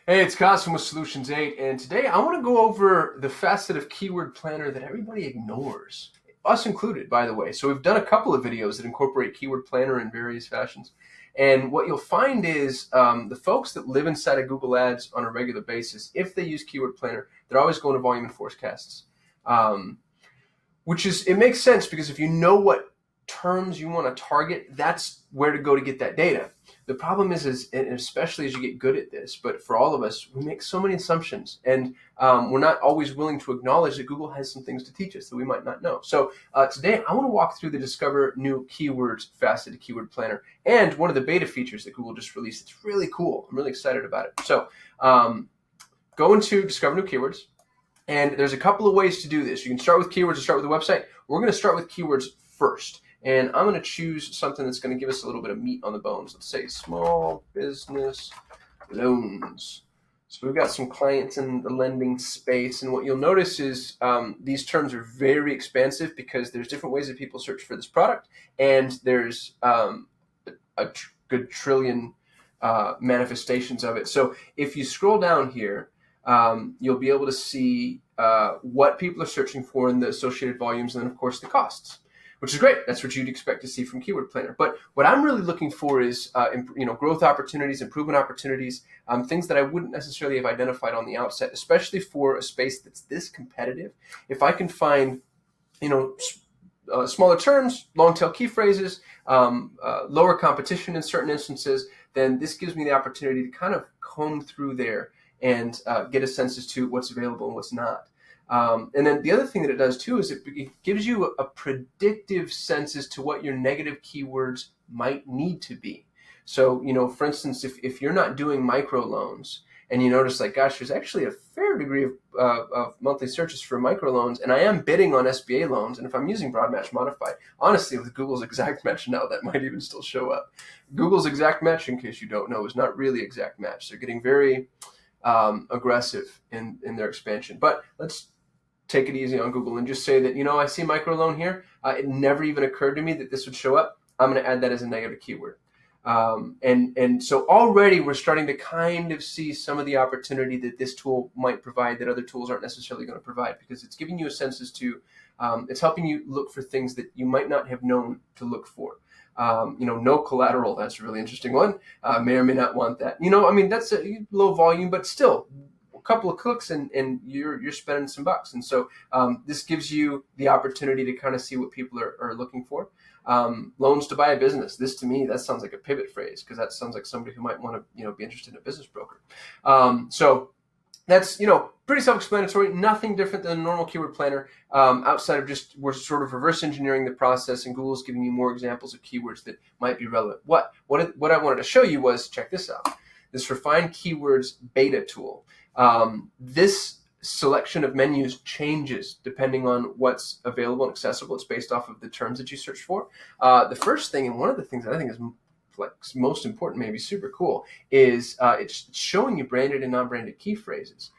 Hey, it's Kasim with Solutions 8, and today I want to go over the facet of Keyword Planner that everybody ignores, us included, by the way. So we've done a couple of videos that incorporate Keyword Planner in various fashions, and what you'll find is the folks that live inside of Google Ads on a regular basis, if they use Keyword Planner, they're always going to volume and forecasts. It makes sense because if you know what terms you want to target, that's where to go to get that data. The problem is and especially as you get good at this, but for all of us, we make so many assumptions, and we're not always willing to acknowledge that Google has some things to teach us that we might not know. So today, I want to walk through the Discover New Keywords Faceted Keyword Planner and one of the beta features that Google just released. It's really cool. I'm really excited about it. So go into Discover New Keywords. And there's a couple of ways to do this. You can start with keywords or start with the website. We're going to start with keywords first. And I'm going to choose something that's going to give us a little bit of meat on the bones. Let's say small business loans. So we've got some clients in the lending space. And what you'll notice is these terms are very expansive because there's different ways that people search for this product. And there's a good trillion manifestations of it. So if you scroll down here, you'll be able to see what people are searching for in the associated volumes, and then of course the costs, which is great. That's what you'd expect to see from Keyword Planner. But what I'm really looking for is growth opportunities, improvement opportunities, things that I wouldn't necessarily have identified on the outset, especially for a space that's this competitive. If I can find smaller terms, long tail key phrases, lower competition in certain instances, then this gives me the opportunity to kind of comb through there and get a sense as to what's available and what's not. And then the other thing that it does too is it gives you a predictive sense as to what your negative keywords might need to be. So, for instance, if you're not doing microloans and you notice like, gosh, there's actually a fair degree of monthly searches for microloans, and I am bidding on SBA loans, and if I'm using broad match modified, honestly, with Google's exact match now, that might even still show up. Google's exact match, in case you don't know, is not really exact match. They're getting very aggressive in their expansion. But let's take it easy on Google and just say that, I see microloan here. It never even occurred to me that this would show up. I'm going to add that as a negative keyword. And so already we're starting to kind of see some of the opportunity that this tool might provide that other tools aren't necessarily going to provide, because it's giving you a sense as to, it's helping you look for things that you might not have known to look for. No collateral. That's a really interesting one. May or may not want that. That's a low volume, but still a couple of clicks and you're spending some bucks. And so this gives you the opportunity to kind of see what people are looking for. Loans to buy a business. This to me, that sounds like a pivot phrase, because that sounds like somebody who might want to, be interested in a business broker. So that's, pretty self-explanatory, nothing different than a normal keyword planner, outside of just we're sort of reverse engineering the process, and Google's giving you more examples of keywords that might be relevant. What I wanted to show you was, check this out, this refined keywords beta tool. This selection of menus changes depending on what's available and accessible. It's based off of the terms that you search for. The first thing, and one of the things that I think is most important, maybe super cool, is it's showing you branded and non-branded key phrases.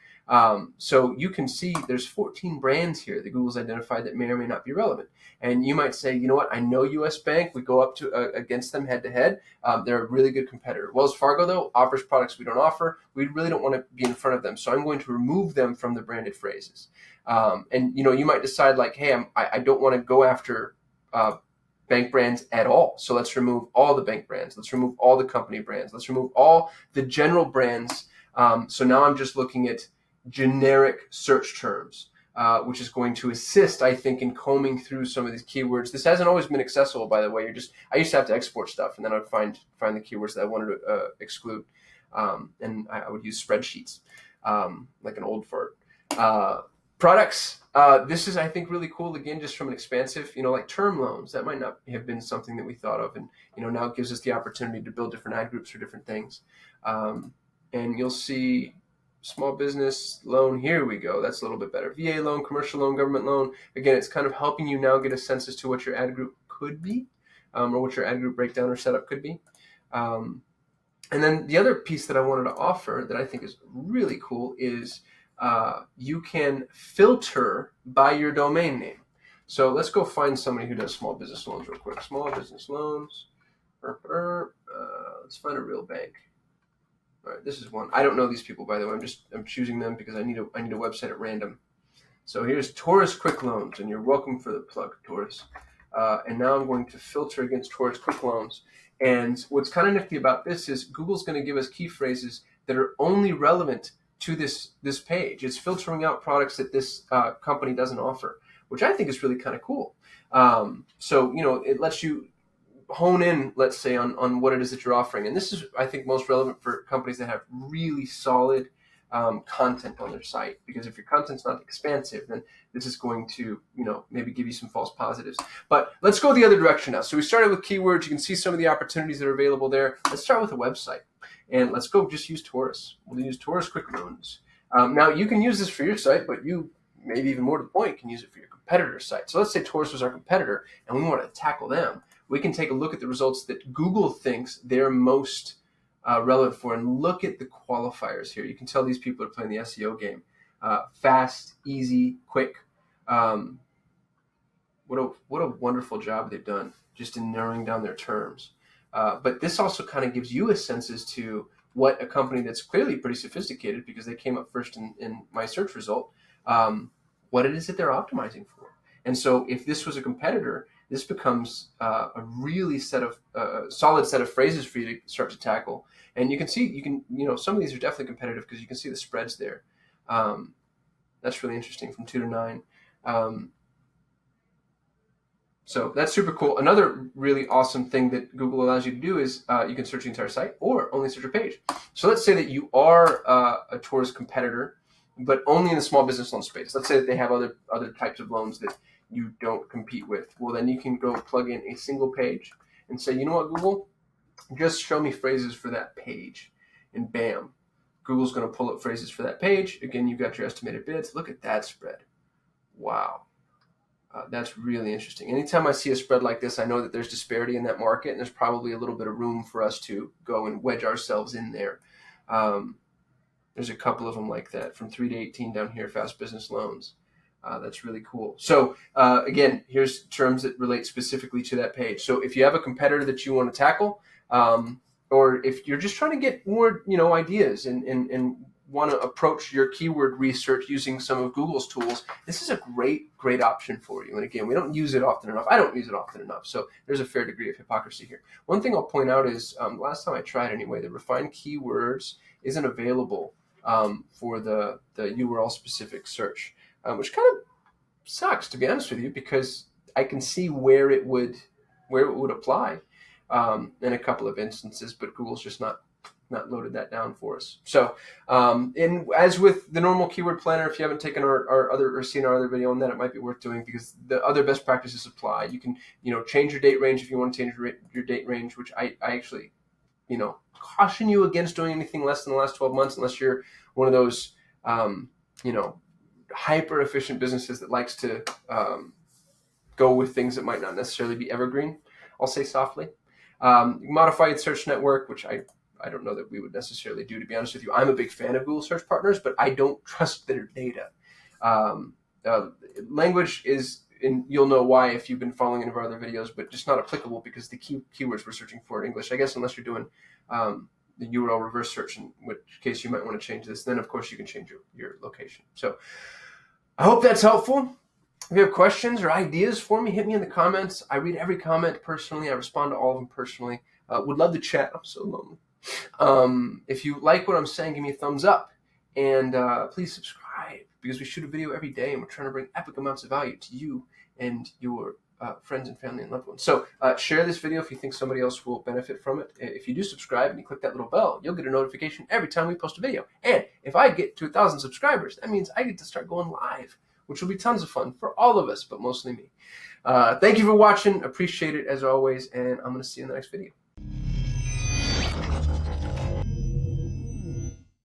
So you can see there's 14 brands here that Google's identified that may or may not be relevant. And you might say, you know what, I know US Bank, we go up to against them head to head. They're a really good competitor. Wells Fargo, though, offers products we don't offer. We really don't want to be in front of them. So I'm going to remove them from the branded phrases. And you might decide like, hey, I don't want to go after bank brands at all. So let's remove all the bank brands. Let's remove all the company brands. Let's remove all the general brands. So now I'm just looking at generic search terms, which is going to assist, I think, in combing through some of these keywords. This hasn't always been accessible, by the way. I used to have to export stuff, and then I'd find the keywords that I wanted to exclude, and I would use spreadsheets, like an old fart. Products. This is, I think, really cool. Again, just from an expansive, like term loans, that might not have been something that we thought of, and now it gives us the opportunity to build different ad groups for different things. And you'll see small business loan. Here we go. That's a little bit better. VA loan, commercial loan, government loan. Again, it's kind of helping you now get a sense as to what your ad group could be, or what your ad group breakdown or setup could be. And then the other piece that I wanted to offer that I think is really cool is you can filter by your domain name. So let's go find somebody who does small business loans real quick. Small business loans. Let's find a real bank. All right, this is one. I don't know these people, by the way. I'm choosing them because I need a website at random. So here's Taurus Quick Loans, and you're welcome for the plug, Taurus. And now I'm going to filter against Taurus Quick Loans. And what's kind of nifty about this is Google's going to give us key phrases that are only relevant to this page. It's filtering out products that this company doesn't offer, which I think is really kind of cool. So, it lets you hone in, let's say, on what it is that you're offering. And this is, I think, most relevant for companies that have really solid content on their site, because if your content's not expansive, then this is going to, maybe give you some false positives. But let's go the other direction now. So we started with keywords. You can see some of the opportunities that are available there. Let's start with a website, and let's go just use Taurus. We'll use Taurus Quick Loans. Now you can use this for your site, but you, maybe even more to the point, can use it for your competitor's site. So let's say Taurus was our competitor and we want to tackle them. We can take a look at the results that Google thinks they're most relevant for, and look at the qualifiers here. You can tell these people are playing the SEO game. Fast, easy, quick. What a wonderful job they've done just in narrowing down their terms. But this also kind of gives you a sense as to what a company that's clearly pretty sophisticated, because they came up first in my search result, what it is that they're optimizing for. And so if this was a competitor, this becomes a really solid set of phrases for you to start to tackle. And you can see, some of these are definitely competitive because you can see the spreads there. That's really interesting, from 2 to 9. So that's super cool. Another really awesome thing that Google allows you to do is you can search the entire site or only search a page. So let's say that you are a Taurus competitor, but only in the small business loan space. Let's say that they have other types of loans that you don't compete with. Well, then you can go plug in a single page and say, you know what, Google, just show me phrases for that page. And bam, Google's going to pull up phrases for that page. Again, you've got your estimated bids. Look at that spread. Wow. That's really interesting. Anytime I see a spread like this, I know that there's disparity in that market, and there's probably a little bit of room for us to go and wedge ourselves in there. There's a couple of them like that, from 3 to 18 down here, fast business loans. That's really cool. So again, here's terms that relate specifically to that page. So if you have a competitor that you want to tackle, or if you're just trying to get more, ideas and want to approach your keyword research using some of Google's tools, this is a great option for you. And again, we don't use it often enough. I don't use it often enough. So there's a fair degree of hypocrisy here. One thing I'll point out is, last time I tried anyway, the refined keywords isn't available for the URL specific search, which kind of sucks, to be honest with you, because I can see where it would apply in a couple of instances, but Google's just not loaded that down for us. So, as with the normal keyword planner, if you haven't taken our other or seen our other video on that, it might be worth doing, because the other best practices apply. You can, change your date range if you want to change your date range, which I actually, caution you against doing anything less than the last 12 months, unless you're one of those, hyper efficient businesses that likes to go with things that might not necessarily be evergreen. I'll say softly. Modified search network, which I don't know that we would necessarily do, to be honest with you. I'm a big fan of Google Search Partners, but I don't trust their data. Language is, and you'll know why if you've been following any of our other videos, but just not applicable, because the keywords we're searching for in English, I guess, unless you're doing the URL reverse search, in which case you might want to change this. Then, of course, you can change your location. So I hope that's helpful. If you have questions or ideas for me, hit me in the comments. I read every comment personally. I respond to all of them personally. Would love to chat. I'm so lonely. If you like what I'm saying, give me a thumbs up. And please subscribe, because we shoot a video every day, and we're trying to bring epic amounts of value to you and your friends and family and loved ones. So share this video if you think somebody else will benefit from it. If you do subscribe and you click that little bell, you'll get a notification every time we post a video. And if I get to 1,000 subscribers, that means I get to start going live, which will be tons of fun for all of us, but mostly me. Thank you for watching. Appreciate it as always, and I'm going to see you in the next video.